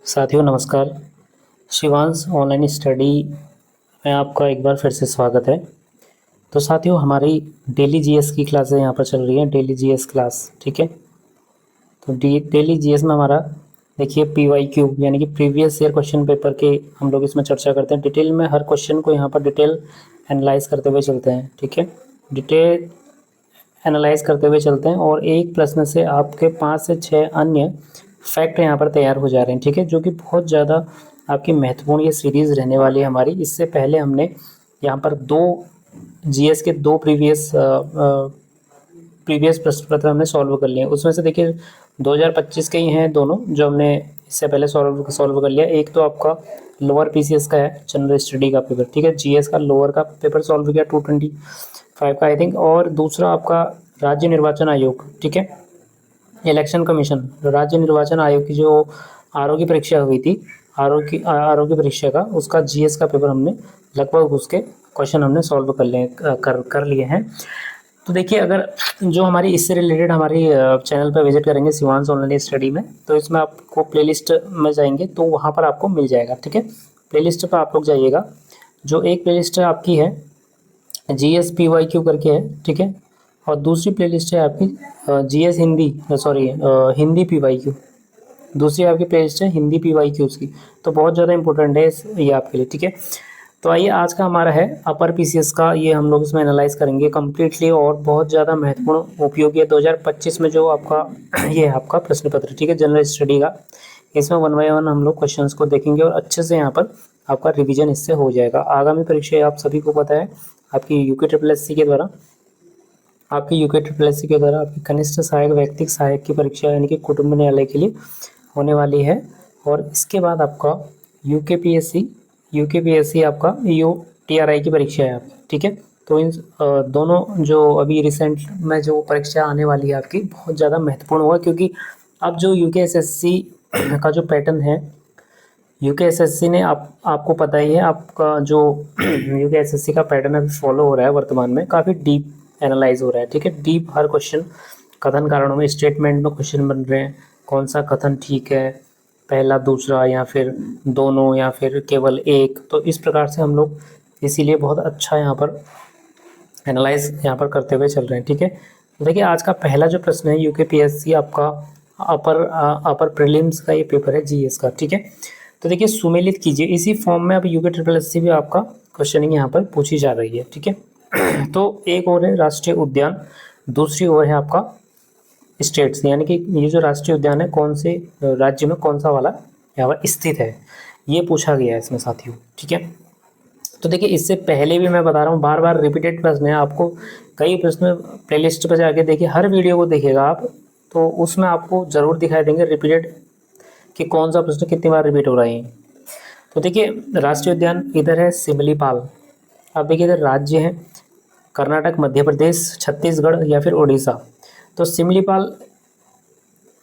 साथियों नमस्कार। Shivansh online study में आपका एक बार फिर से स्वागत है। तो साथियों हमारी डेली जीएस की क्लासें यहाँ पर चल रही हैं, डेली जीएस क्लास। ठीक है, तो डेली जीएस में हमारा देखिए पीवाईक्यू यानी कि प्रीवियस ईयर क्वेश्चन पेपर के हम लोग इसमें चर्चा करते हैं। डिटेल में हर क्वेश्चन को यहाँ पर डिटेल एनालाइज करते हुए चलते हैं। ठीक है, डिटेल एनालाइज करते हुए चलते हैं और एक प्रश्न से आपके 5 से 6 अन्य फैक्ट यहाँ पर तैयार हो जा रहे हैं। ठीक है, जो कि बहुत ज़्यादा आपकी महत्वपूर्ण ये सीरीज़ रहने वाली है हमारी। इससे पहले हमने यहाँ पर जीएस के दो प्रीवियस प्रश्न पत्र हमने सॉल्व कर लिए। उसमें से देखिए 2025 के ही हैं दोनों जो हमने इससे पहले सॉल्व कर लिया। एक तो आपका लोअर पीसीएस का है, जनरल स्टडी का पेपर। ठीक है, जीएस का लोअर का पेपर सॉल्व किया 225 का आई थिंक। और दूसरा आपका राज्य निर्वाचन आयोग, ठीक है, इलेक्शन कमीशन, राज्य निर्वाचन आयोग की जो आरओ की परीक्षा हुई थी, आरओ की परीक्षा का उसका जीएस का पेपर हमने लगभग उसके क्वेश्चन हमने सॉल्व कर लिए हैं। तो देखिए अगर जो हमारी इससे रिलेटेड हमारी चैनल पर विजिट करेंगे शिवांश ऑनलाइन स्टडी में, तो इसमें आपको प्लेलिस्ट में जाएंगे तो वहाँ पर आपको मिल जाएगा। ठीक है, प्लेलिस्ट पर आप लोग जाइएगा। जो एक प्लेलिस्ट आपकी है जीएस पीवाईक्यू करके है, ठीक है, और दूसरी प्लेलिस्ट है आपकी जीएस हिंदी पीवाईक्यू। दूसरी आपकी प्लेलिस्ट है हिंदी पीवाईक्यूज़ की। तो बहुत ज़्यादा इंपॉर्टेंट है ये आपके लिए। ठीक है, तो आइए आज का हमारा है अपर पीसीएस का, ये हम लोग इसमें एनालाइज करेंगे कम्प्लीटली और बहुत ज़्यादा महत्वपूर्ण उपयोगी है 2025 में जो आपका ये है आपका प्रश्न पत्र। ठीक है, जनरल स्टडी का। इसमें 1 बाय 1 हम लोग क्वेश्चंस को देखेंगे और अच्छे से यहाँ पर आपका रिवीजन इससे हो जाएगा। आगामी परीक्षा आप सभी को पता है आपकी यूके ट्रिपल एस सी के द्वारा आपकी कनिष्ठ सहायक व्यक्तिक सहायक की परीक्षा यानी कि कुटुंब न्यायालय के लिए होने वाली है। और इसके बाद आपका यूकेपीएससी आपका यूटीआरआई की परीक्षा है आपकी। ठीक है, तो इन दोनों जो अभी रिसेंट में जो परीक्षा आने वाली है आपकी बहुत ज़्यादा महत्वपूर्ण होगा, क्योंकि अब जो यूकेएसएससी का जो पैटर्न है, यूकेएसएससी ने आपको पता ही है आपका जो यूकेएसएससी का पैटर्न अभी फॉलो हो रहा है वर्तमान में, काफ़ी डीप एनालाइज हो रहा है। ठीक है, डीप हर क्वेश्चन कथन कारणों में स्टेटमेंट में क्वेश्चन बन रहे हैं, कौन सा कथन ठीक है, पहला दूसरा या फिर दोनों या फिर केवल एक। तो इस प्रकार से हम लोग इसीलिए बहुत अच्छा यहाँ पर एनालाइज यहाँ पर करते हुए चल रहे हैं। ठीक है, तो देखिए आज का पहला जो प्रश्न है यूकेपीएससी आपका अपर प्रीलिम्स का ये पेपर है जीएस का। ठीक है, तो देखिए सुमेलित कीजिए। इसी फॉर्म में अब यूके ट्रिपल एस सी भी आपका क्वेश्चनिंग यहाँ पर पूछी जा रही है। ठीक है, तो एक और है राष्ट्रीय उद्यान, दूसरी ओर है आपका स्टेट्स, यानी कि ये जो राष्ट्रीय उद्यान है कौन से राज्य में कौन सा वाला यहाँ पर स्थित है, ये पूछा गया है इसमें साथियों। ठीक है, तो देखिए इससे पहले भी मैं बता रहा हूँ, बार बार रिपीटेड प्रश्न है, आपको कई प्रश्न प्लेलिस्ट पर जाके देखिए, हर वीडियो को देखिएगा आप, तो उसमें आपको ज़रूर दिखाई देंगे रिपीटेड कि कौन सा प्रश्न कितनी बार रिपीट हो रही है। तो देखिए राष्ट्रीय उद्यान इधर है सिमलीपाल। अब देखिए इधर राज्य है कर्नाटक, मध्य प्रदेश, छत्तीसगढ़ या फिर उड़ीसा। तो सिमलीपाल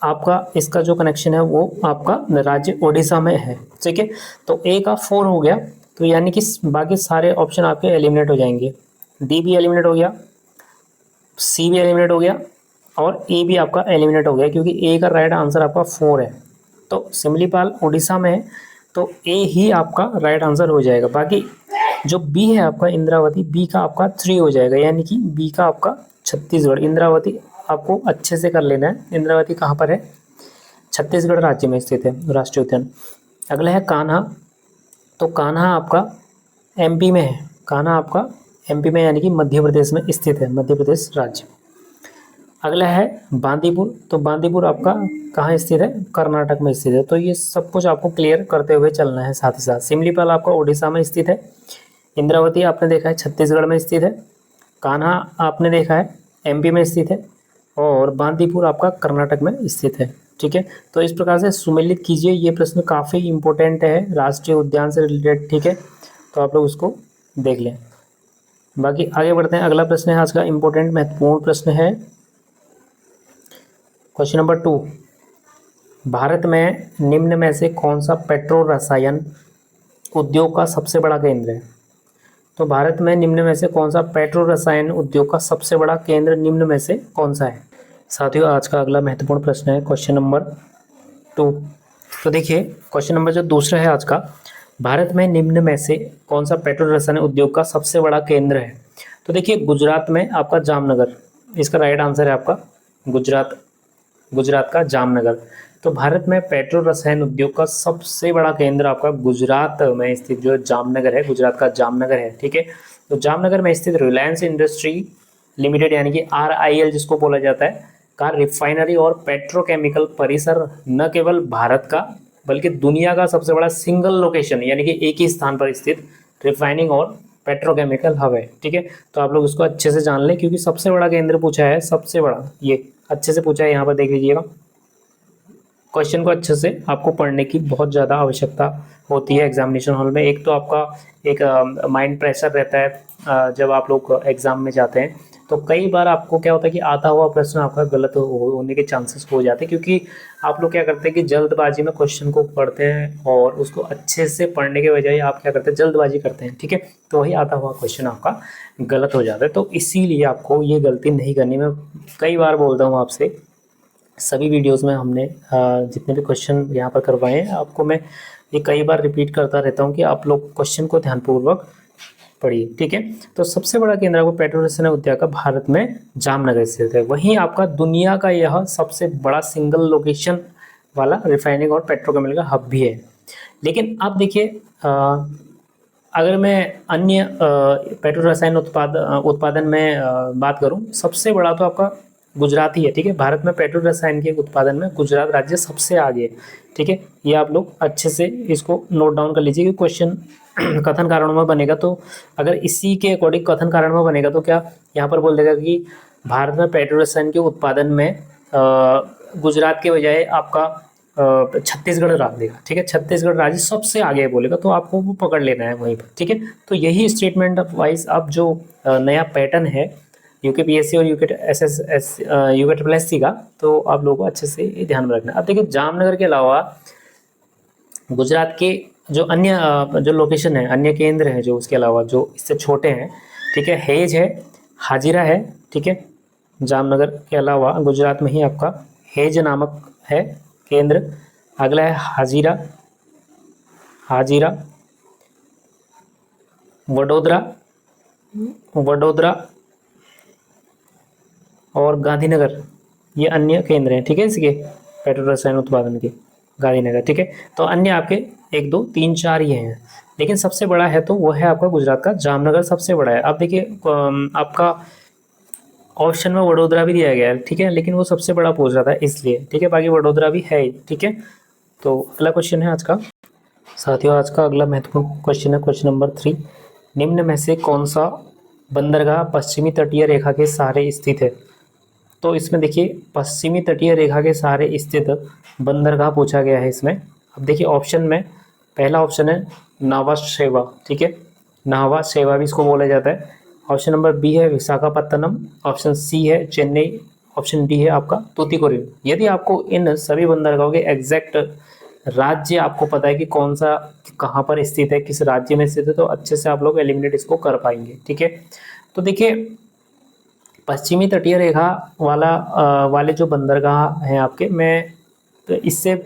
आपका इसका जो कनेक्शन है वो आपका राज्य उड़ीसा में है। ठीक है, तो ए का 4 हो गया, तो यानी कि बाकी सारे ऑप्शन आपके एलिमिनेट हो जाएंगे। डी भी एलिमिनेट हो गया, सी भी एलिमिनेट हो गया और ए भी आपका एलिमिनेट हो गया, क्योंकि ए का राइट आंसर आपका 4 है। तो सिमलीपाल उड़ीसा में है, तो ए ही आपका राइट आंसर हो जाएगा। बाकी जो बी है आपका इंद्रावती, बी का आपका 3 हो जाएगा, यानी कि बी का आपका छत्तीसगढ़। इंद्रावती आपको अच्छे से कर लेना है। इंद्रावती कहाँ पर है? छत्तीसगढ़ राज्य में स्थित है राष्ट्रीय उद्यान। अगला है कान्हा, तो कान्हा आपका एमपी में है। कान्हा आपका एमपी में यानी कि मध्य प्रदेश में स्थित है, मध्य प्रदेश राज्य। अगला है बांदीपुर, तो बांदीपुर आपका कहाँ स्थित है? कर्नाटक में स्थित है। तो ये सब कुछ आपको क्लियर करते हुए चलना है साथ ही साथ। सिमलीपाल आपका उड़ीसा में स्थित है, इंद्रावती आपने देखा है छत्तीसगढ़ में स्थित है, कान्हा आपने देखा है एमपी में स्थित है, और बांदीपुर आपका कर्नाटक में स्थित है। ठीक है, तो इस प्रकार से सुमेलित कीजिए। ये प्रश्न काफ़ी इंपॉर्टेंट है राष्ट्रीय उद्यान से रिलेटेड। ठीक है, तो आप लोग उसको देख लें। बाकी आगे बढ़ते हैं। अगला प्रश्न है आज का इम्पोर्टेंट महत्वपूर्ण प्रश्न है क्वेश्चन नंबर 2। भारत में निम्न में से कौन सा पेट्रो रसायन उद्योग का सबसे बड़ा केंद्र है? तो भारत में निम्न में से कौन सा पेट्रो रसायन उद्योग का सबसे बड़ा केंद्र निम्न में से कौन सा है? साथियों आज का अगला महत्वपूर्ण प्रश्न है क्वेश्चन नंबर 2। तो देखिए क्वेश्चन नंबर जो दूसरा है आज का, भारत में निम्न में से कौन सा पेट्रो रसायन उद्योग का सबसे बड़ा केंद्र है? तो देखिए गुजरात में आपका जामनगर, इसका राइट आंसर है आपका गुजरात, गुजरात का जामनगर। तो भारत में पेट्रो रसायन उद्योग का सबसे बड़ा केंद्र आपका गुजरात में स्थित जो जामनगर है, गुजरात का जामनगर है, ठीक है। तो जामनगर में स्थित रिलायंस इंडस्ट्री लिमिटेड यानी कि RIL जिसको बोला जाता है का रिफाइनरी और पेट्रोकेमिकल परिसर न केवल भारत का बल्कि दुनिया का सबसे बड़ा सिंगल लोकेशन यानी कि एक ही स्थान पर स्थित रिफाइनिंग और पेट्रोकेमिकल हब है, ठीक है। तो आप लोग इसको अच्छे से जान लें क्योंकि सबसे बड़ा केंद्र पूछा है, सबसे बड़ा ये अच्छे से पूछा है, यहाँ पर देख लीजिएगा। क्वेश्चन को अच्छे से आपको पढ़ने की बहुत ज़्यादा आवश्यकता होती है एग्जामिनेशन हॉल में। एक तो आपका एक माइंड प्रेशर रहता है जब आप लोग एग्ज़ाम में जाते हैं, तो कई बार आपको क्या होता है कि आता हुआ प्रश्न आपका गलत होने के चांसेस हो जाते हैं क्योंकि आप लोग क्या करते हैं कि जल्दबाजी में क्वेश्चन को पढ़ते हैं और उसको अच्छे से पढ़ने के बजाय आप क्या करते हैं जल्दबाजी करते हैं, ठीक है। तो वही आता हुआ क्वेश्चन आपका गलत हो जाता है। तो इसीलिए आपको ये गलती नहीं करनी। मैं कई बार बोलता हूँ आपसे, सभी वीडियोस में हमने जितने भी क्वेश्चन यहाँ पर करवाए हैं आपको मैं ये कई बार रिपीट करता रहता हूँ कि आप लोग क्वेश्चन को ध्यानपूर्वक पढ़िए, ठीक है। तो सबसे बड़ा केंद्र आपको पेट्रो रसायन उद्योग का भारत में जामनगर स्थित है। वहीं आपका दुनिया का यह सबसे बड़ा सिंगल लोकेशन वाला रिफाइनिंग और पेट्रोकेमिकल का हब भी है। लेकिन आप देखिए अगर मैं अन्य पेट्रो रसायन उत्पादन में बात करूं, सबसे बड़ा तो आपका गुजरात ही है, ठीक है। भारत में पेट्रो रसायन के उत्पादन में गुजरात राज्य सबसे आगे है, ठीक है। ये आप लोग अच्छे से इसको नोट डाउन कर लीजिए कि क्वेश्चन कथन कारणों में बनेगा तो अगर इसी के अकॉर्डिंग कथन कारण में बनेगा तो क्या यहाँ पर बोल देगा कि भारत में पेट्रो रसायन के उत्पादन में गुजरात के बजाय आपका छत्तीसगढ़ रख देगा, ठीक है। छत्तीसगढ़ राज्य सबसे आगे बोलेगा तो आपको वो पकड़ लेना है वहीं पर, ठीक है। तो यही स्टेटमेंट वाइज अब जो नया पैटर्न है UKPSC और UKSSC का, तो आप लोगों को अच्छे से ध्यान में रखना है। अब देखिए जामनगर के अलावा गुजरात के जो अन्य जो लोकेशन है, अन्य केंद्र हैं जो उसके अलावा जो इससे छोटे हैं, ठीक है, हेज है, हाजिरा है, ठीक है। जामनगर के अलावा गुजरात में ही आपका हेज नामक है केंद्र। अगला है हाजिरा, हाजिरा, वडोदरा, वडोदरा और गांधीनगर, ये अन्य केंद्र हैं, ठीक है, इसके पेट्रो रसायन उत्पादन के गांधीनगर, ठीक है। तो अन्य आपके 1 2 3 4 ये हैं, लेकिन सबसे बड़ा है तो वो है आपका गुजरात का जामनगर सबसे बड़ा है। अब देखिए आपका ऑप्शन में वडोदरा भी दिया गया है, ठीक है, लेकिन वो सबसे बड़ा पूछ रहा था इसलिए, ठीक है, बाकी वडोदरा भी है, ठीक है। तो अगला क्वेश्चन है आज का साथियों, आज का अगला महत्वपूर्ण क्वेश्चन है क्वेश्चन नंबर 3। निम्न में से कौन सा बंदरगाह पश्चिमी तटीय रेखा के सहारे स्थित है? तो इसमें देखिए पश्चिमी तटीय रेखा के सहारे स्थित बंदरगाह पूछा गया है इसमें। अब देखिए ऑप्शन में पहला ऑप्शन है नावा शेवा, ठीक है, नावा शेवा भी इसको बोला जाता है। ऑप्शन नंबर बी है विशाखापत्तनम, ऑप्शन सी है चेन्नई, ऑप्शन डी है आपका तूतीकोरिन। यदि आपको इन सभी बंदरगाहों के एग्जैक्ट राज्य आपको पता है कि कौन सा कहाँ पर स्थित है, किस राज्य में स्थित है, तो अच्छे से आप लोग एलिमिनेट इसको कर पाएंगे, ठीक है। तो देखिए पश्चिमी तटीय रेखा वाले जो बंदरगाह हैं आपके, मैं तो इससे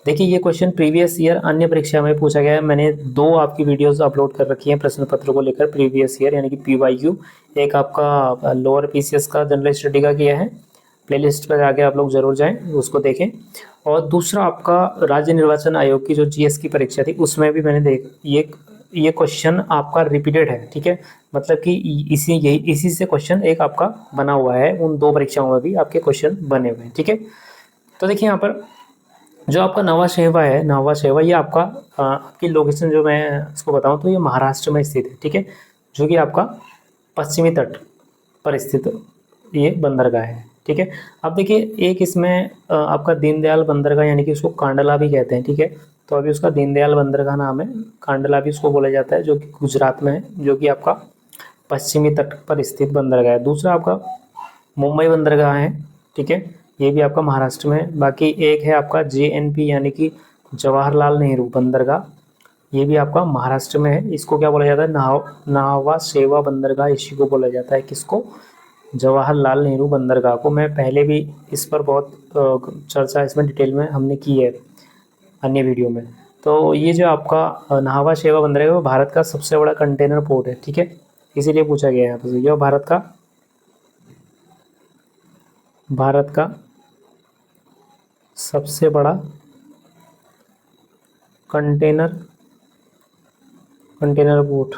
देखिए ये क्वेश्चन प्रीवियस ईयर अन्य परीक्षा में पूछा गया है। मैंने 2 आपकी वीडियोस अपलोड कर रखी हैं प्रश्न पत्र को लेकर प्रीवियस ईयर यानी कि PYQ। एक आपका लोअर PCS का जनरल स्टडी का किया है, प्लेलिस्ट पर जाके आप लोग जरूर जाएं उसको देखें। और दूसरा आपका राज्य निर्वाचन आयोग की जो GS की परीक्षा थी उसमें भी मैंने ये क्वेश्चन आपका रिपीटेड है, ठीक है। मतलब कि इसी से क्वेश्चन एक आपका बना हुआ है, उन 2 परीक्षाओं में भी आपके क्वेश्चन बने हुए हैं, ठीक है। तो देखिए यहाँ पर जो आपका नवा शेवा है, नवा शेवा ये आपका आपकी लोकेशन जो मैं इसको बताऊं तो ये महाराष्ट्र में स्थित है, ठीक है, जो कि आपका पश्चिमी तट पर स्थित ये बंदरगाह है, ठीक है। अब देखिए एक इसमें आपका दीनदयाल बंदरगाह यानी कि उसको कांडला भी कहते हैं, ठीक है। तो अभी उसका दीनदयाल बंदरगाह नाम है, कांडला भी उसको बोला जाता है, जो कि गुजरात में है, जो कि आपका पश्चिमी तट पर स्थित बंदरगाह है। दूसरा आपका मुंबई बंदरगाह है, ठीक है, ये भी आपका महाराष्ट्र में है। बाकी एक है आपका JNP यानी कि जवाहरलाल नेहरू बंदरगाह, ये भी आपका महाराष्ट्र में है। इसको क्या बोला जाता है, नावा शेवा बंदरगाह, इसी को बोला जाता है, किसको, जवाहरलाल नेहरू बंदरगाह को। मैं पहले भी इस पर बहुत चर्चा इसमें डिटेल में हमने की है अन्य वीडियो में। तो ये जो आपका नाहवा शेवा बंदर है वो भारत का सबसे बड़ा कंटेनर पोर्ट है, ठीक है, इसीलिए पूछा गया है यहाँ पर। यह भारत का सबसे बड़ा कंटेनर पोर्ट,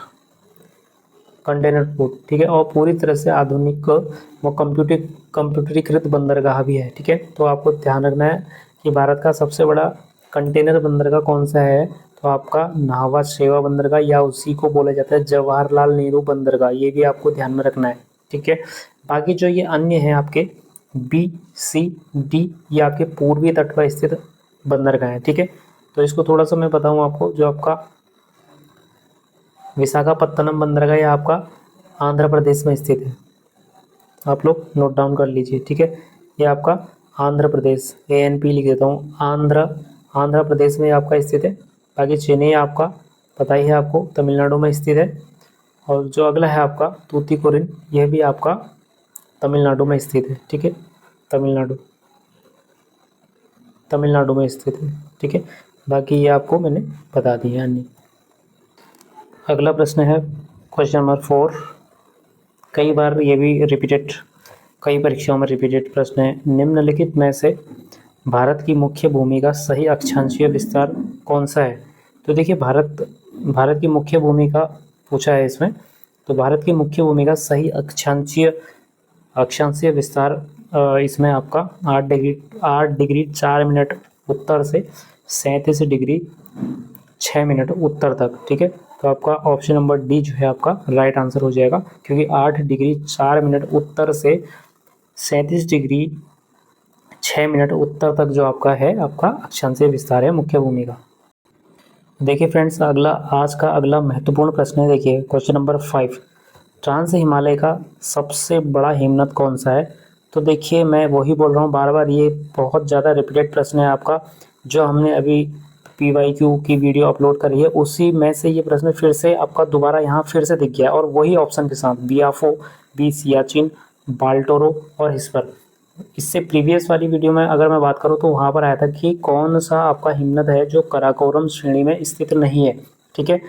ठीक है, और पूरी तरह से आधुनिक व कंप्यूटरीकृत बंदरगाह भी है, ठीक है। तो आपको ध्यान रखना है कि भारत का सबसे बड़ा कंटेनर बंदरगाह कौन सा है, तो आपका नाहवा शेवा बंदरगाह, या उसी को बोला जाता है जवाहरलाल नेहरू बंदरगाह, ये भी आपको ध्यान में रखना है, ठीक है। बाकी जो ये अन्य हैं आपके बी, सी, डी, ये आपके पूर्वी तट पर स्थित बंदरगाह हैं, ठीक है। तो इसको थोड़ा सा मैं बताऊँ आपको, जो आपका विशाखापत्तनम बंदरगाह ये आपका आंध्र प्रदेश में स्थित है, आप लोग नोट डाउन कर लीजिए, ठीक है। ये आपका आंध्र प्रदेश, ANP लिख देता हूँ, आंध्र प्रदेश में आपका स्थित है। बाकी चेन्नई आपका पता ही है आपको, तमिलनाडु में स्थित है। और जो अगला है आपका तूतीकोरिन, यह भी आपका तमिलनाडु में स्थित है, ठीक है, तमिलनाडु में स्थित है, ठीक है। बाकी ये आपको मैंने बता दिया अन्य। अगला प्रश्न है क्वेश्चन नंबर 4, कई बार ये भी रिपीटेड, कई परीक्षाओं में रिपीटेड प्रश्न है। निम्नलिखित में से भारत की मुख्य भूमि का सही अक्षांशीय विस्तार कौन सा है। तो देखिए भारत की मुख्य भूमि का पूछा है इसमें, तो भारत की मुख्य भूमि का सही अक्षांशीय विस्तार इसमें आपका 8 डिग्री 4 मिनट उत्तर से 37 डिग्री 6 मिनट उत्तर तक, ठीक है। तो आपका ऑप्शन नंबर डी जो है आपका राइट आंसर हो जाएगा, क्योंकि 8 डिग्री 4 मिनट उत्तर से 37 डिग्री 6 मिनट उत्तर तक जो आपका है आपका अक्षांशीय विस्तार है मुख्य भूमि का। देखिए फ्रेंड्स, आज का अगला महत्वपूर्ण प्रश्न है, देखिए क्वेश्चन नंबर 5, ट्रांस हिमालय का सबसे बड़ा हिमनद कौन सा है। तो देखिए मैं वही बोल रहा हूँ बार बार, ये बहुत ज़्यादा रिपीटेड प्रश्न है आपका, जो हमने अभी PYQ की वीडियो अपलोड करी है उसी में से ये प्रश्न फिर से आपका दोबारा यहाँ फिर से दिख गया, और वही ऑप्शन के साथ बियाफो, बी सियाचिन, बाल्टोरो और हिस्पर। इससे प्रीवियस वाली वीडियो में अगर मैं बात करूँ तो वहाँ पर आया था कि कौन सा आपका हिमनद है जो कराकोरम श्रेणी में स्थित नहीं है, ठीक है,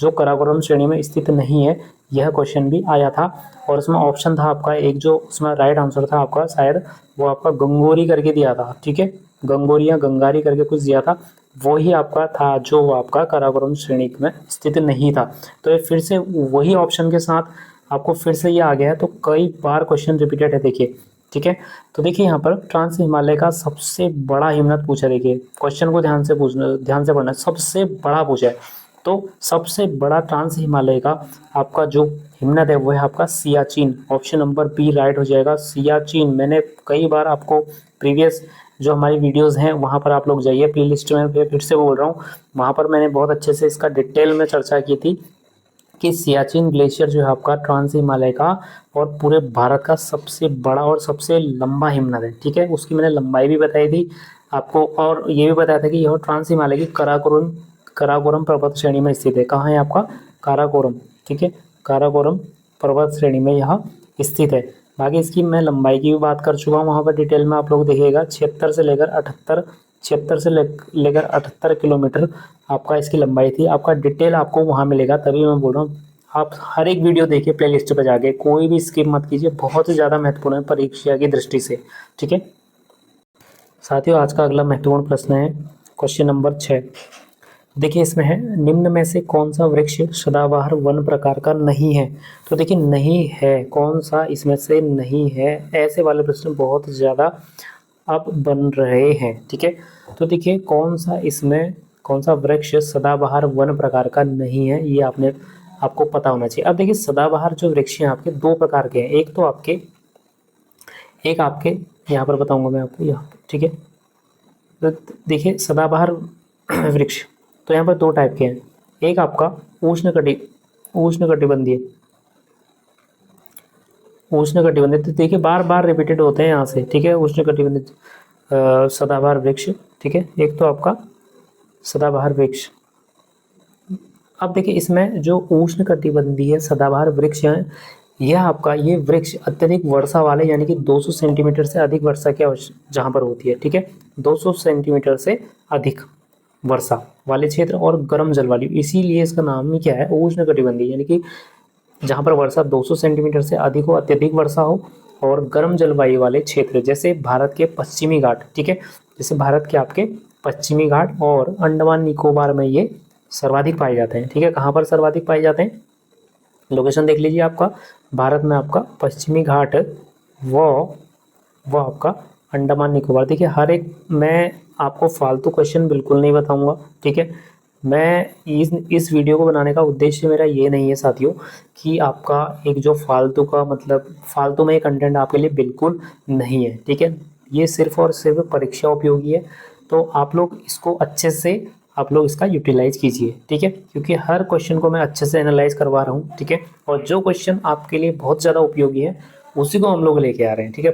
जो कराकोरम श्रेणी में स्थित नहीं है, यह क्वेश्चन भी आया था। और इसमें ऑप्शन था आपका एक, जो उसमें राइट आंसर था आपका शायद वो आपका गंगोरी करके दिया था, ठीक है, गंगोरी या गंगारी करके कुछ दिया था, वही आपका था जो आपका काराकोरम श्रेणी में स्थित नहीं था। तो ये फिर से वही ऑप्शन के साथ आपको फिर से ये आ गया है, तो कई बार क्वेश्चन रिपीटेड है, देखिए, ठीक है। तो देखिए यहाँ पर ट्रांस हिमालय का सबसे बड़ा हिमनद पूछा, देखिए क्वेश्चन को ध्यान से पढ़ना, सबसे बड़ा पूछा है। तो सबसे बड़ा ट्रांस हिमालय का आपका जो हिमनद है वो है आपका Siachen, option number B right हो जाएगा, सियाचिन। मैंने कई बार आपको प्रीवियस जो हमारी वीडियोस हैं वहाँ पर आप लोग जाइए, प्लेलिस्ट में फिर से बोल रहा हूँ, वहाँ पर मैंने बहुत अच्छे से इसका डिटेल में चर्चा की थी कि सियाचिन ग्लेशियर जो है आपका ट्रांस हिमालय का और पूरे भारत का सबसे बड़ा और सबसे लंबा हिमनद है, ठीक है। उसकी मैंने लंबाई भी बताई थी आपको, और ये भी बताया था कि यह ट्रांस हिमालय की काराकोरम पर्वत श्रेणी में स्थित है। कहाँ है आपका काराकोरम, ठीक है, काराकोरम पर्वत श्रेणी में यह स्थित है। बाकी इसकी मैं लंबाई की भी बात कर चुका हूँ, वहाँ पर डिटेल में आप लोग देखिएगा, 76 से लेकर 78 किलोमीटर आपका इसकी लंबाई थी। आपका डिटेल आपको वहाँ मिलेगा, तभी मैं बोल रहा हूँ आप हर एक वीडियो देखिए प्लेलिस्ट पर जाके, कोई भी स्किप मत कीजिए, बहुत ही ज़्यादा महत्वपूर्ण है परीक्षा की दृष्टि से, ठीक है। साथियों, आज का अगला महत्वपूर्ण प्रश्न है क्वेश्चन नंबर 6। देखिए इसमें है, निम्न में से कौन सा वृक्ष सदाबहार वन प्रकार का नहीं है। तो देखिए नहीं है, कौन सा इसमें से नहीं है, ऐसे वाले प्रश्न बहुत ज़्यादा अब बन रहे हैं, ठीक है। तो देखिए कौन सा वृक्ष सदाबहार वन प्रकार का नहीं है, ये आपको पता होना चाहिए। अब देखिए सदाबहार जो वृक्ष हैं आपके दो प्रकार के हैं, एक आपके यहाँ पर बताऊंगा मैं आपको यहाँ पर, ठीक है। तो देखिए सदाबहार वृक्ष तो यहाँ पर दो टाइप के हैं, एक आपका उष्णकटिबंधीय, तो देखिए बार बार रिपीटेड होते हैं यहाँ से, ठीक है, उष्णकटिबंधीय सदाबहार वृक्ष, ठीक है। एक तो आपका सदाबहार वृक्ष। अब देखिए इसमें जो उष्णकटिबंधीय सदाबहार वृक्ष हैं, ये वृक्ष अत्यधिक वर्षा वाले, यानी कि 200 सेंटीमीटर से अधिक वर्षा की जहाँ पर होती है, ठीक है, 200 सेंटीमीटर से अधिक वर्षा वाले क्षेत्र और गर्म जलवायु, इसीलिए इसका नाम ही क्या है, उष्णकटिबंधीय, यानी कि जहाँ पर वर्षा 200 सेंटीमीटर से अधिक हो, अत्यधिक वर्षा हो, और गर्म जलवायु वाले क्षेत्र जैसे भारत के पश्चिमी घाट, ठीक है, जैसे भारत के आपके पश्चिमी घाट और अंडमान निकोबार में ये सर्वाधिक पाए जाते हैं। ठीक है, कहाँ पर सर्वाधिक पाए जाते हैं, लोकेशन देख लीजिए आपका, भारत में आपका पश्चिमी घाट वो आपका अंडमान निकोबार। देखिए हर एक, मैं आपको फालतू क्वेश्चन बिल्कुल नहीं बताऊंगा, ठीक है। मैं इस वीडियो को बनाने का उद्देश्य मेरा ये नहीं है साथियों कि आपका एक जो फालतू का, मतलब फालतू में ये कंटेंट आपके लिए बिल्कुल नहीं है, ठीक है। ये सिर्फ और सिर्फ परीक्षा उपयोगी है, तो आप लोग इसको अच्छे से, आप लोग इसका यूटिलाइज कीजिए, ठीक है, क्योंकि हर क्वेश्चन को मैं अच्छे से एनालाइज करवा रहा हूँ, ठीक है। और जो क्वेश्चन आपके लिए बहुत ज़्यादा उपयोगी है उसी को हम लोग लेके आ रहे हैं, ठीक है।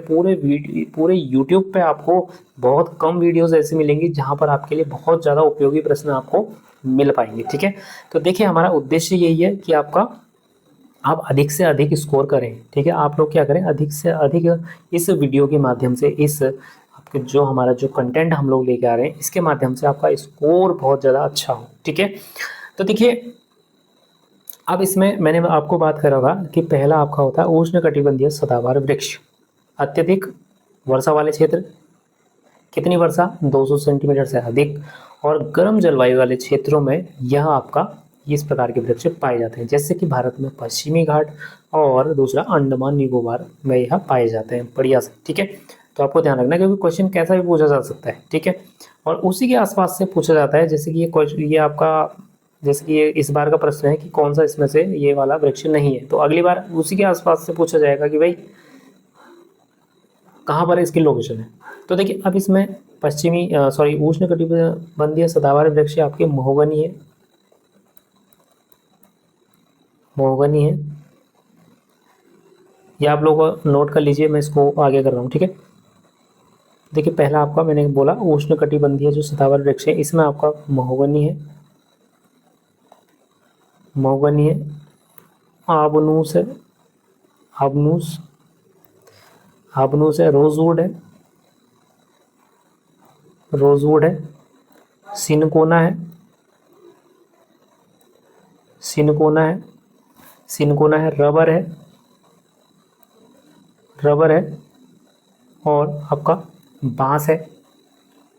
पूरे यूट्यूब पे आपको बहुत कम वीडियोस ऐसी मिलेंगी जहाँ पर आपके लिए बहुत ज़्यादा उपयोगी प्रश्न आपको मिल पाएंगे, ठीक है। तो देखिए हमारा उद्देश्य यही है कि आप अधिक से अधिक स्कोर करें, ठीक है। आप लोग क्या करें, अधिक से अधिक इस वीडियो के माध्यम से, इस आपके जो हमारा जो कंटेंट हम लोग लेके आ रहे हैं इसके माध्यम से आपका स्कोर बहुत ज़्यादा अच्छा हो, ठीक है। तो देखिए अब इसमें मैंने आपको बात करा था कि पहला आपका होता है उष्णकटिबंधीय सदाबहार वृक्ष, अत्यधिक वर्षा वाले क्षेत्र, कितनी वर्षा, 200 सेंटीमीटर से अधिक, और गर्म जलवायु वाले क्षेत्रों में यह आपका इस प्रकार के वृक्ष पाए जाते हैं, जैसे कि भारत में पश्चिमी घाट और दूसरा अंडमान निकोबार में यह पाए जाते हैं, बढ़िया से, ठीक है। तो आपको ध्यान रखना क्योंकि क्वेश्चन कैसा भी पूछा जा सकता है, ठीक है। और उसी के आसपास से पूछा जाता है, जैसे कि ये आपका, जैसे कि ये इस बार का प्रश्न है कि कौन सा इसमें से ये वाला वृक्ष नहीं है, तो अगली बार उसी के आसपास से पूछा जाएगा कि भाई कहाँ पर इसकी लोकेशन है। तो देखिए अब इसमें उष्णकटिबंधीय सदाबहार वृक्ष आपके महोगनी है, महोगनी है, ये आप लोग नोट कर लीजिए, मैं इसको आगे कर रहा हूँ, ठीक है। देखिए पहला आपका मैंने बोला उष्णकटिबंधीय जो सदाबहार वृक्ष है, इसमें आपका महोगनी है, महोगनी है, आबनूस है, आबनूस आबनूस है, रोजवुड है, रोजवुड है, सिनकोना है, सिनकोना है, सिनकोना है, रबर है, रबर है, और आपका बांस है,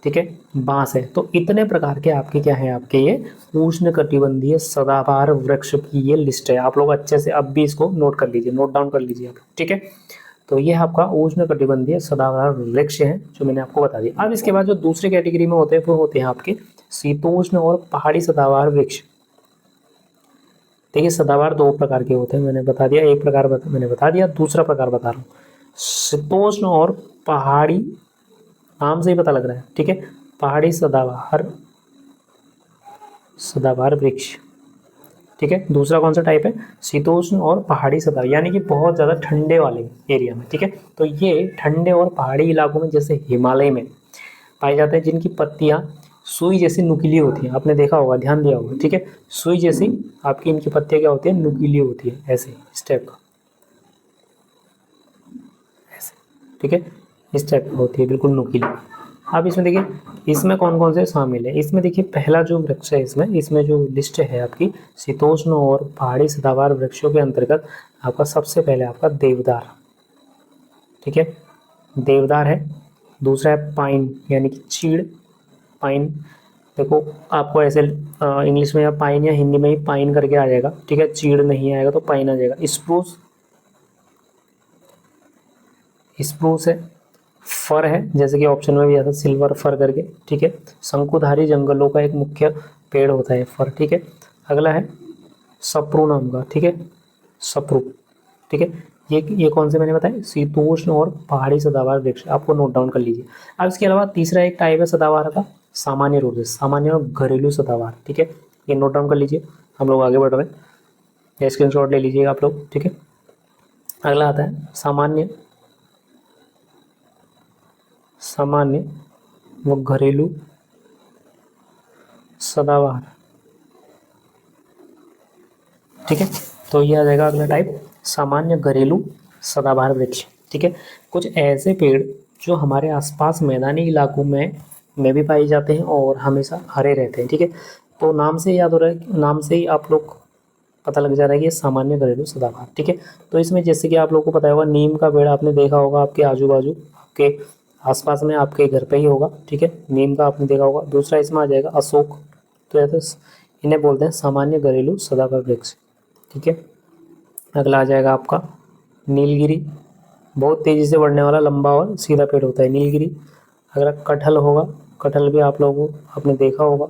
ठीक है, बांस है। तो इतने प्रकार के आपके क्या है, आपके ये उष्णकटिबंधीय सदाबहार वृक्ष की ये लिस्ट है। आप लोग अच्छे से अब भी इसको नोट कर लीजिए, नोट डाउन कर लीजिए आप, ठीक है। तो ये आपका उष्णकटिबंधीय सदाबहार वृक्ष है जो मैंने आपको बता दिया। अब इसके बाद जो दूसरे कैटेगरी में होते हैं वो होते हैं आपके शीतोष्ण और पहाड़ी सदाबहार वृक्ष। देखिए सदाबहार दो प्रकार के होते हैं, मैंने बता दिया, एक प्रकार मैंने बता दिया, दूसरा प्रकार बता रहा हूँ। शीतोष्ण और पहाड़ी, नाम से ही पता लग रहा है, ठीक है, पहाड़ी सदाबहार, सदाबहार वृक्ष, ठीक है। दूसरा कौन सा टाइप है, शीतोष्ण और पहाड़ी सदाबहार, यानी कि बहुत ज़्यादा ठंडे वाले एरिया में, ठीक है। तो ये ठंडे और पहाड़ी इलाकों में जैसे हिमालय में पाए जाते हैं, जिनकी पत्तियाँ सुई जैसी नुकीली होती हैं, आपने देखा होगा, ध्यान दिया होगा, ठीक है। सुई जैसी आपकी इनकी पत्तियाँ क्या होती है, नुकीली होती है, ऐसे इस टाइप का, ऐसे, ठीक है, इस टाइप का होती है, बिल्कुल नुकीली। अब इसमें देखिए इसमें कौन कौन से शामिल है, इसमें देखिए पहला जो वृक्ष है, इसमें जो लिस्ट है आपकी शीतोष्ण और पहाड़ी सदाबहार वृक्षों के अंतर्गत आपका सबसे पहले आपका देवदार, ठीक है, देवदार है। दूसरा है पाइन, यानी कि चीड़, पाइन, देखो आपको ऐसे इंग्लिश में या पाइन या हिंदी में ही पाइन करके आ जाएगा, ठीक है, चीड़ नहीं आएगा तो पाइन आ जाएगा। स्प्रूस, स्प्रूस है। फर है, जैसे कि ऑप्शन में भी आता है सिल्वर फर करके, ठीक है, शंकुधारी जंगलों का एक मुख्य पेड़ होता है फर, ठीक है। अगला है सप्रू नाम का, ठीक है, सप्रू, ठीक है। ये कौन से मैंने बताया, शीतोष्ण और पहाड़ी सदाबहार वृक्ष, आपको नोट डाउन कर लीजिए। अब इसके अलावा तीसरा एक टाइप है सदाबहार का, सामान्य रूप से, सामान्य और घरेलू सदाबहार, ठीक है, ये नोट डाउन कर लीजिए। हम लोग आगे बढ़ रहे हैं, या स्क्रीनशॉट ले लीजिएगा आप लोग, ठीक है। अगला आता है सामान्य, सामान्य व घरेलू सदाबहार, ठीक है। तो ये आ जाएगा अगला टाइप, सामान्य घरेलू सदाबहार वृक्ष, ठीक है। कुछ ऐसे पेड़ जो हमारे आसपास मैदानी इलाकों में में भी पाए जाते हैं और हमेशा हरे रहते हैं, ठीक है। तो नाम से याद हो रहा है, नाम से ही आप लोग पता लग जा रहा है कि ये सामान्य घरेलू सदाबहार, ठीक है। तो इसमें जैसे कि आप लोग को पता होगा, नीम का पेड़ आपने देखा होगा आपके आजू बाजू, आपके आसपास में, आपके घर पे ही होगा, ठीक है। नीम का आपने देखा होगा। दूसरा इसमें आ जाएगा अशोक, तो ऐसे इन्हें बोलते हैं सामान्य घरेलू सदाबहार वृक्ष, ठीक है। अगला आ जाएगा आपका नीलगिरी, बहुत तेज़ी से बढ़ने वाला लंबा और सीधा पेड़ होता है नीलगिरी। अगला कटहल होगा, कटहल भी आप लोगों को आपने देखा होगा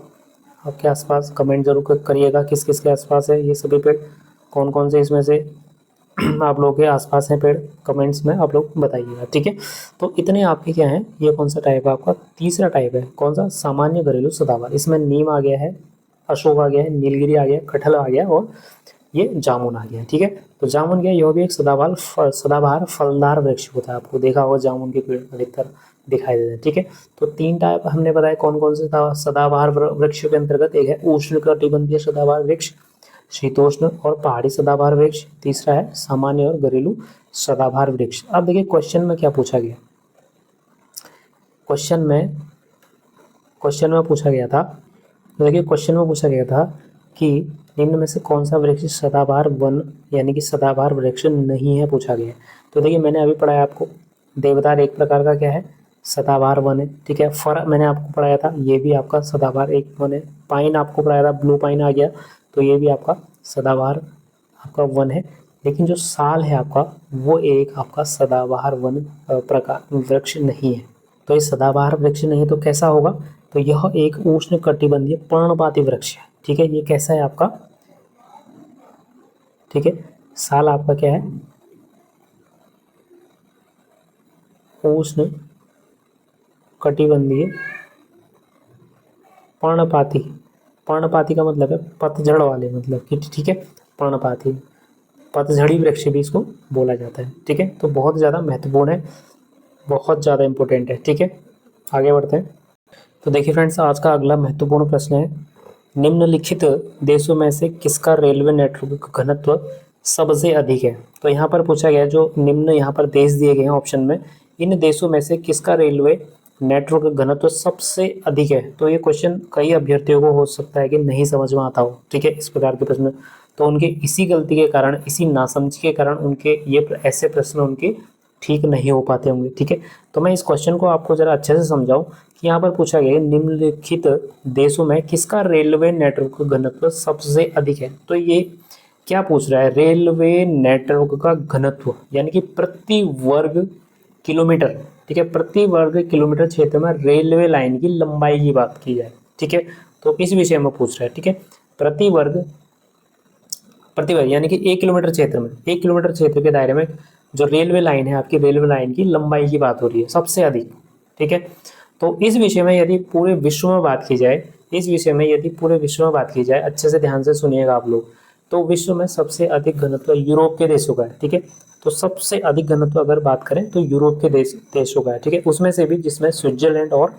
आपके आसपास। कमेंट जरूर करिएगा किस किस के आसपास है ये सभी पेड़, कौन कौन से इसमें से आप लोगों के आसपास हैं पेड़, कमेंट्स में आप लोग बताइएगा, ठीक है। तो इतने आपके क्या हैं, ये कौन सा टाइप है आपका, तीसरा टाइप है, कौन सा, सामान्य घरेलू सदाबहार। इसमें नीम आ गया है, अशोक आ गया है, नीलगिरी आ गया, कटहल आ गया और ये जामुन आ गया, ठीक है। तो जामुन क्या, यह भी एक सदाबहार फलदार वृक्ष होता है। आपको देखा होगा जामुन के पेड़ अधिकतर दिखाई देते हैं, ठीक है। तो 3 टाइप हमने बताया कौन कौन से सदाबहार वृक्षों के अंतर्गत। एक है उष्णकटिबंधीय सदाबहार वृक्ष, शीतोष्ण और पहाड़ी सदाबहार वृक्ष, तीसरा है सामान्य और घरेलू सदाबहार वृक्ष। अब देखिए क्वेश्चन में क्या पूछा गया, क्वेश्चन में पूछा गया था, तो देखिए क्वेश्चन में पूछा गया था कि निम्न में से कौन सा वृक्ष सदाबहार वन यानी कि सदाबहार वृक्ष नहीं है, पूछा गया है। तो देखिए मैंने अभी पढ़ाया आपको, देवदार एक प्रकार का क्या है, सदाबहार वन है, ठीक है। फर मैंने आपको पढ़ाया था, ये भी आपका सदाबहार एक वन है। पाइन आपको पढ़ाया था, ब्लू पाइन आ गया, तो ये भी आपका सदाबहार आपका वन है। लेकिन जो साल है आपका, वो एक आपका सदाबहार वन प्रकार वृक्ष नहीं है। तो ये सदाबहार वृक्ष नहीं तो कैसा होगा, तो यह एक उष्ण कटिबंधीय पर्णपाती वृक्ष है, ठीक है। ये कैसा है आपका, ठीक है, साल आपका क्या है, उष्ण कटिबंधीय पर्णपाती। पर्णपाती का मतलब है पतझड़ वाले, मतलब कि, ठीक है, पर्णपाती, पतझड़ी वृक्ष भी इसको बोला जाता है, ठीक है। तो बहुत ज़्यादा महत्वपूर्ण है, बहुत ज़्यादा इंपॉर्टेंट है, ठीक है। आगे बढ़ते हैं। तो देखिए फ्रेंड्स, आज का अगला महत्वपूर्ण प्रश्न है, निम्नलिखित देशों में से किसका रेलवे नेटवर्क का घनत्व सबसे अधिक है। तो यहाँ पर पूछा गया, जो निम्न यहाँ पर देश दिए गए हैं ऑप्शन में, इन देशों में से किसका रेलवे नेटवर्क घनत्व सबसे अधिक है। तो ये क्वेश्चन कई अभ्यर्थियों को हो सकता है कि नहीं समझ में आता हो, ठीक है, इस प्रकार के प्रश्न। तो उनके इसी गलती के कारण, इसी नासमझी के कारण उनके ये ऐसे प्रश्न उनके ठीक नहीं हो पाते होंगे, ठीक है। तो मैं इस क्वेश्चन को आपको ज़रा अच्छे से समझाऊं कि यहाँ पर पूछा गया निम्नलिखित देशों में किसका रेलवे नेटवर्क घनत्व सबसे अधिक है। तो ये क्या पूछ रहा है, रेलवे नेटवर्क का घनत्व यानी कि प्रति वर्ग किलोमीटर, ठीक है, प्रति वर्ग किलोमीटर क्षेत्र में रेलवे लाइन की लंबाई की बात की जाए, ठीक है। तो इस विषय में पूछ रहा है, ठीक है, प्रति वर्ग यानी कि 1 किलोमीटर क्षेत्र में, 1 किलोमीटर क्षेत्र के दायरे में जो रेलवे लाइन है आपकी, रेलवे लाइन की लंबाई की बात हो रही है सबसे अधिक, ठीक है। तो इस विषय में यदि पूरे विश्व में बात की जाए, इस विषय में यदि पूरे विश्व में बात की जाए, अच्छे से ध्यान से सुनिएगा आप लोग, तो विश्व में सबसे अधिक घनत्व यूरोप के देशों का है, ठीक है। तो सबसे अधिक घनत्व अगर बात करें तो यूरोप के देशों का है, ठीक है। उसमें से भी जिसमें स्विट्जरलैंड और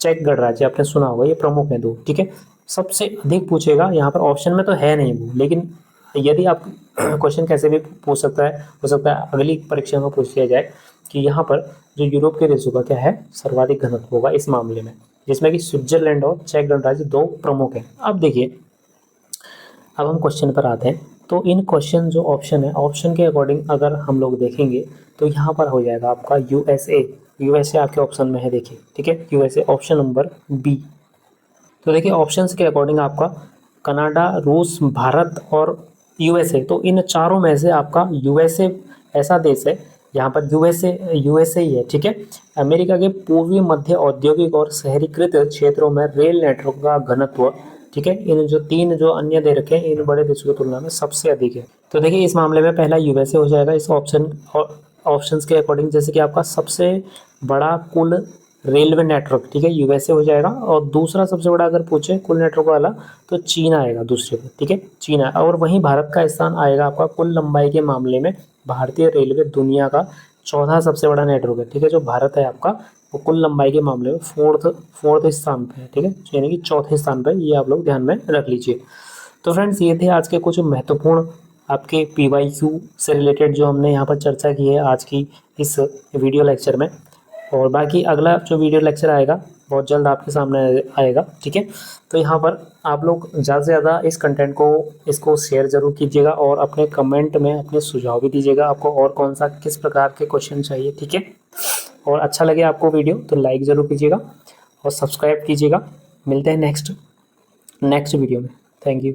चेक गणराज्य आपने सुना होगा, ये प्रमुख हैं 2, ठीक है। सबसे अधिक पूछेगा, यहाँ पर ऑप्शन में तो है नहीं वो, लेकिन यदि आप क्वेश्चन कैसे भी पूछ सकता है, हो सकता है अगली परीक्षा में पूछ लिया जाए कि यहाँ पर जो यूरोप के देशों का क्या है, सर्वाधिक घनत्व होगा इस मामले में, जिसमें कि स्विट्जरलैंड और चेक गणराज्य 2 प्रमुख हैं। अब देखिए, अब हम क्वेश्चन पर आते हैं। तो इन क्वेश्चन जो ऑप्शन है, ऑप्शन के अकॉर्डिंग अगर हम लोग देखेंगे तो यहाँ पर हो जाएगा आपका यूएसए आपके ऑप्शन में है, देखिए, ठीक है, यूएसए ऑप्शन नंबर बी। तो देखिए ऑप्शंस के अकॉर्डिंग आपका कनाडा, रूस, भारत और यूएसए, तो इन चारों में से आपका यूएसए ऐसा देश है यहाँ पर, यूएसए ही है, ठीक है। अमेरिका के पूर्वी मध्य औद्योगिक और शहरीकृत क्षेत्रों में रेल नेटवर्क का घनत्व, ठीक है, इन जो 3 जो अन्य दे रखे हैं इन बड़े देशों की तुलना में सबसे अधिक है। तो देखिए इस मामले में पहला यूएसए हो जाएगा इस ऑप्शंस के अकॉर्डिंग, जैसे कि आपका सबसे बड़ा कुल रेलवे नेटवर्क, ठीक है, यूएसए हो जाएगा। और दूसरा सबसे बड़ा अगर पूछे कुल नेटवर्क वाला तो चीन आएगा दूसरे पे, ठीक है, चीन आएगा। और वहीं भारत का स्थान आएगा आपका कुल लंबाई के मामले में, भारतीय रेलवे दुनिया का 4था सबसे बड़ा नेटवर्क है, ठीक है। जो भारत है आपका वो कुल लंबाई के मामले में फोर्थ स्थान पे है, ठीक है, यानी कि 4थे स्थान पर, ये आप लोग ध्यान में रख लीजिए। तो फ्रेंड्स ये थे आज के कुछ महत्वपूर्ण आपके PYQ से रिलेटेड जो हमने यहाँ पर चर्चा की है आज की इस वीडियो लेक्चर में। और बाकी अगला जो वीडियो लेक्चर आएगा बहुत जल्द आपके सामने आएगा, ठीक है। तो यहाँ पर आप लोग ज़्यादा से ज़्यादा इस कंटेंट को इसको शेयर ज़रूर कीजिएगा और अपने कमेंट में अपने सुझाव भी दीजिएगा आपको और कौन सा किस प्रकार के क्वेश्चन चाहिए, ठीक है। और अच्छा लगे आपको वीडियो तो लाइक ज़रूर कीजिएगा और सब्सक्राइब कीजिएगा। मिलते हैं नेक्स्ट वीडियो में। Thank you.